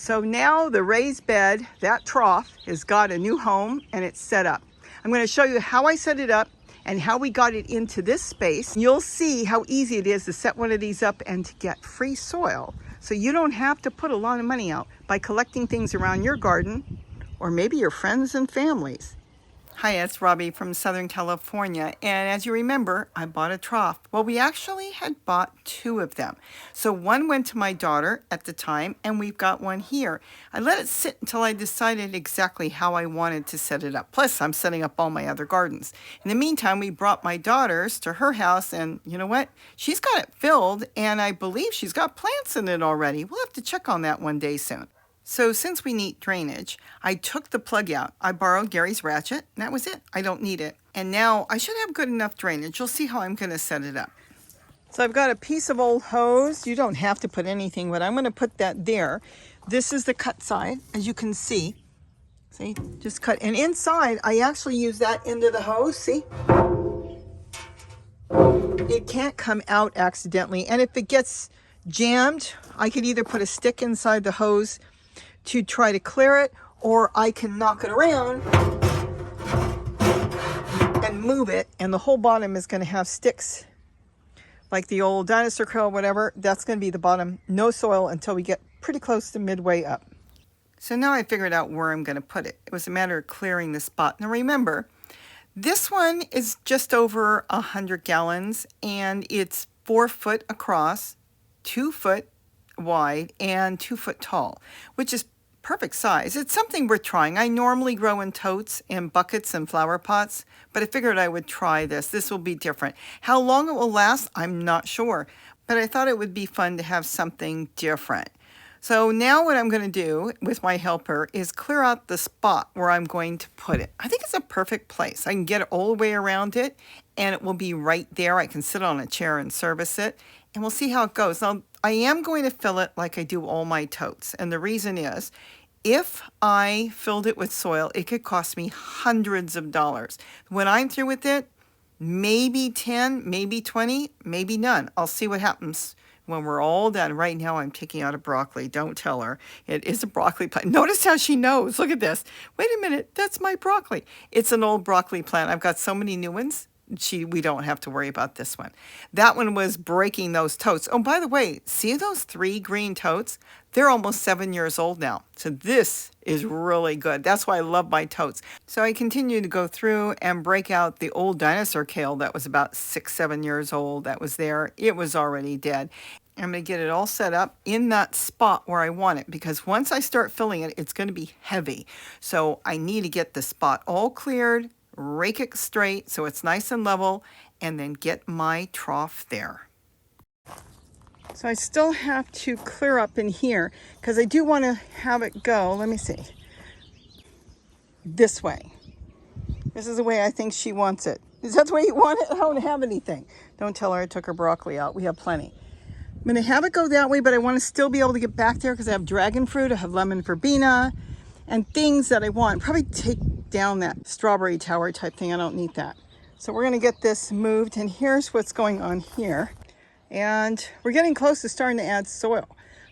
So now the raised bed, that trough, has got a new home and it's set up. I'm going to show you how I set it up and how we got it into this space. You'll see how easy it is to set one of these up and to get free soil. So you don't have to put a lot of money out by collecting things around your garden or maybe your friends and families. Hi, it's Robbie from Southern California, and as you remember, I bought a trough. Well, we actually had bought two of them. So one went to my daughter at the time, and we've got one here. I let it sit until I decided exactly how I wanted to set it up. Plus, I'm setting up all my other gardens. In the meantime, we brought my daughters to her house, and you know what? She's got it filled, and I believe she's got plants in it already. We'll have to check on that one day soon. So since we need drainage, I took the plug out. I borrowed Gary's ratchet, and that was it. I don't need it. And now I should have good enough drainage. You'll see how I'm going to set it up. So I've got a piece of old hose. You don't have to put anything, but I'm going to put that there. This is the cut side, as you can see. See, just cut. And inside, I actually use that end of the hose. See? It can't come out accidentally. And if it gets jammed, I could either put a stick inside the hose to try to clear it, or I can knock it around and move it, and the whole bottom is going to have sticks like the old dinosaur curl, whatever. That's going to be the bottom, no soil until we get pretty close to midway up. So now I figured out where I'm going to put it. It was a matter of clearing the spot. Now remember, this one is just over 100 gallons, and it's 4 foot across, 2 foot wide, and 2 foot tall, which is perfect size. It's something we're trying. I normally grow in totes and buckets and flower pots, but I figured I would try this. This will be different. How long it will last, I'm not sure, but I thought it would be fun to have something different. So now what I'm going to do with my helper is clear out the spot where I'm going to put it. I think it's a perfect place. I can get it all the way around it, and it will be right there. I can sit on a chair and service it, and we'll see how it goes. Now, I am going to fill it like I do all my totes, and the reason is, if I filled it with soil, it could cost me hundreds of dollars. When I'm through with it, maybe 10, maybe 20, maybe none. I'll see what happens when we're all done. Right now, I'm taking out a broccoli. Don't tell her. It is a broccoli plant. Notice how she knows. Look at this. Wait a minute. That's my broccoli. It's an old broccoli plant. I've got so many new ones. We don't have to worry about this one. That one was breaking those totes. Oh, by the way, see those 3 green totes? They're almost 7 years old now. So this is really good. That's why I love my totes. So I continue to go through and break out the old dinosaur kale that was about 6, 7 years old that was there. It was already dead. I'm going to get it all set up in that spot where I want it, because once I start filling it, it's going to be heavy. So I need to get the spot all cleared, rake it straight so it's nice and level, and then get my trough there. So I still have to clear up in here because I do want to have it go. Let me see. This way. This is the way I think she wants it. Is that the way you want it? I don't have anything. Don't tell her I took her broccoli out. We have plenty. I'm going to have it go that way, but I want to still be able to get back there because I have dragon fruit, I have lemon verbena, and things that I want. Probably take down that strawberry tower type thing. I don't need that. So we're going to get this moved, and here's what's going on here. And we're getting close to starting to add soil.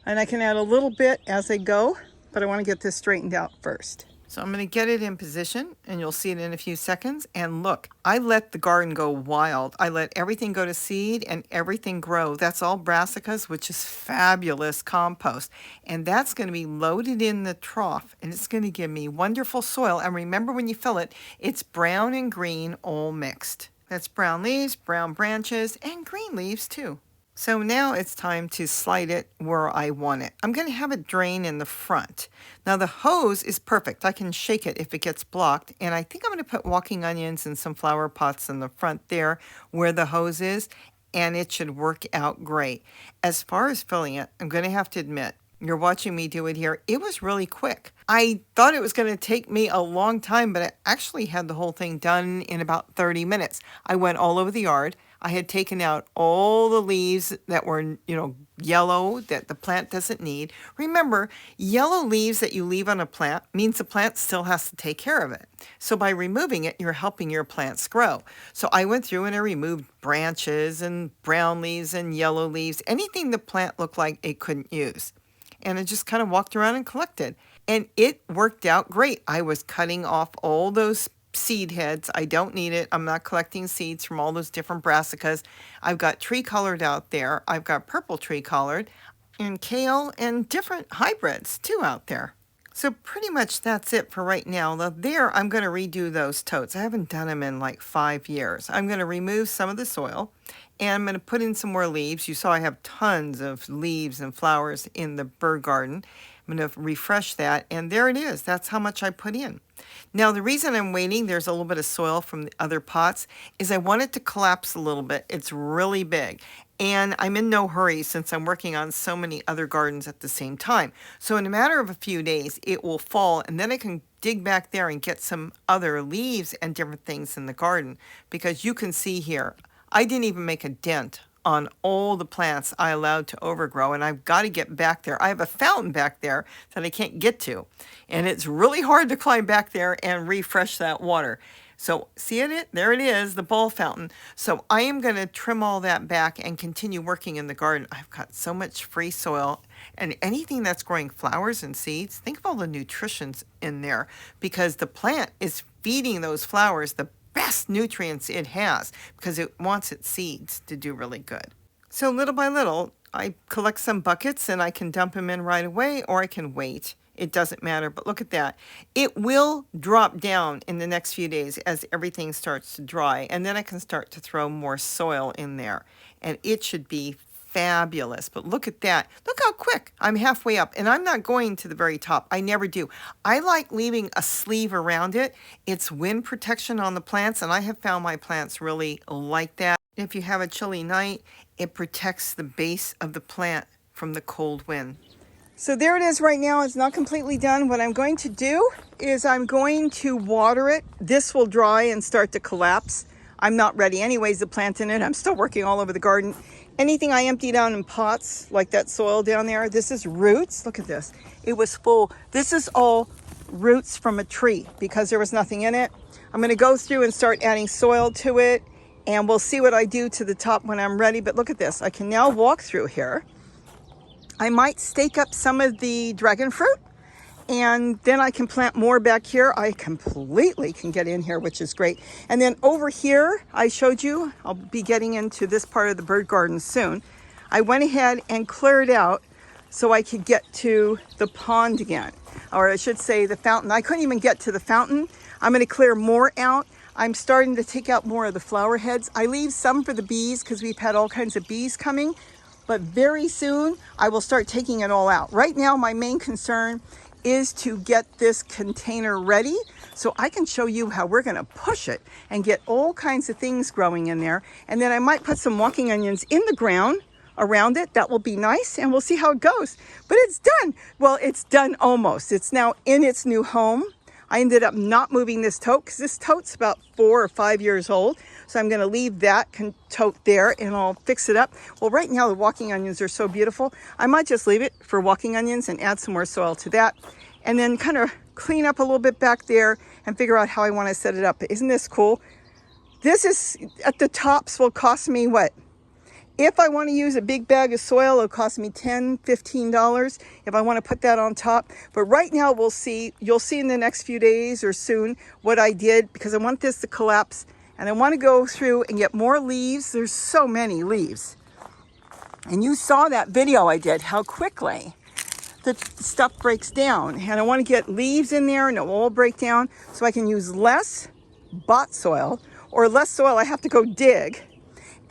And I can add a little bit as I go, but I want to get this straightened out first. So I'm going to get it in position, and you'll see it in a few seconds. And look, I let the garden go wild. I let everything go to seed and everything grow. That's all brassicas, which is fabulous compost. And that's going to be loaded in the trough, and it's going to give me wonderful soil. And remember, when you fill it, it's brown and green all mixed. That's brown leaves, brown branches, and green leaves too. So now it's time to slide it where I want it. I'm going to have it drain in the front. Now the hose is perfect. I can shake it if it gets blocked. And I think I'm going to put walking onions and some flower pots in the front there where the hose is. And it should work out great. As far as filling it, I'm going to have to admit, you're watching me do it here. It was really quick. I thought it was going to take me a long time, but I actually had the whole thing done in about 30 minutes. I went all over the yard. I had taken out all the leaves that were, yellow, that the plant doesn't need. Remember, yellow leaves that you leave on a plant means the plant still has to take care of it. So by removing it, you're helping your plants grow. So I went through and I removed branches and brown leaves and yellow leaves, anything the plant looked like it couldn't use. and I just kind of walked around and collected. And it worked out great. I was cutting off all those seed heads. I don't need it. I'm not collecting seeds from all those different brassicas. I've got tree colored out there. I've got purple tree colored and kale and different hybrids too out there. So pretty much that's it for right now. Now there, I'm going to redo those totes. I haven't done them in like 5 years. I'm going to remove some of the soil and I'm going to put in some more leaves. You saw I have tons of leaves and flowers in the bird garden. I'm going to refresh that, and there it is. That's how much I put in. Now, the reason I'm waiting, there's a little bit of soil from the other pots, is I want it to collapse a little bit. It's really big, and I'm in no hurry since I'm working on so many other gardens at the same time. So in a matter of a few days, it will fall, and then I can dig back there and get some other leaves and different things in the garden, because you can see here, I didn't even make a dent on all the plants I allowed to overgrow, and I've got to get back there. I have a fountain back there that I can't get to, and it's really hard to climb back there and refresh that water. So see it? There it is, the ball fountain. So I am going to trim all that back and continue working in the garden. I've got so much free soil, and anything that's growing flowers and seeds, think of all the nutritions in there, because the plant is feeding those flowers the best nutrients it has because it wants its seeds to do really good. So little by little, I collect some buckets and I can dump them in right away, or I can wait. It doesn't matter, but look at that. It will drop down in the next few days as everything starts to dry, and then I can start to throw more soil in there, and it should be fabulous. But look at that. Look how quick. I'm halfway up, and I'm not going to the very top. I never do. I like leaving a sleeve around it. It's wind protection on the plants, and I have found my plants really like that. If you have a chilly night, it protects the base of the plant from the cold wind. So there it is right now. It's not completely done. What I'm going to do is I'm going to water it. This will dry and start to collapse. I'm not ready anyways to plant in it. I'm still working all over the garden. Anything I empty down in pots, like that soil down there, this is roots. Look at this. It was full. This is all roots from a tree because there was nothing in it. I'm going to go through and start adding soil to it, and we'll see what I do to the top when I'm ready. But look at this. I can now walk through here. I might stake up some of the dragon fruit, and then I can plant more back here. I completely can get in here, which is great. And then over here, I showed you, I'll be getting into this part of the bird garden soon. I went ahead and cleared out so I could get to the pond again, or I should say the fountain. I couldn't even get to the fountain. I'm going to clear more out. I'm starting to take out more of the flower heads. I leave some for the bees because we've had all kinds of bees coming, but very soon I will start taking it all out. Right now, my main concern is to get this container ready so I can show you how we're going to push it and get all kinds of things growing in there. And then I might put some walking onions in the ground around it. That will be nice, and we'll see how it goes. But it's done. Well, it's done almost. It's now in its new home. I ended up not moving this tote because this tote's about 4 or 5 years old. So I'm going to leave that tote there and I'll fix it up. Well, right now the walking onions are so beautiful. I might just leave it for walking onions and add some more soil to that. And then kind of clean up a little bit back there and figure out how I want to set it up. But isn't this cool? This is at the tops will cost me what? If I want to use a big bag of soil, it'll cost me $10, $15 if I want to put that on top. But right now we'll see, you'll see in the next few days or soon what I did, because I want this to collapse and I want to go through and get more leaves. There's so many leaves. And you saw that video I did, how quickly the stuff breaks down. And I want to get leaves in there and it will all break down so I can use less bought soil or less soil I have to go dig.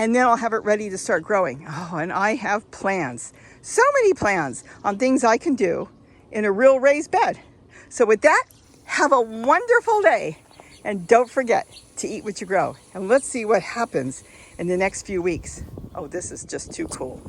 And then I'll have it ready to start growing. Oh, and I have plans, so many plans on things I can do in a real raised bed. So with that, have a wonderful day. And don't forget to eat what you grow. And let's see what happens in the next few weeks. Oh, this is just too cool.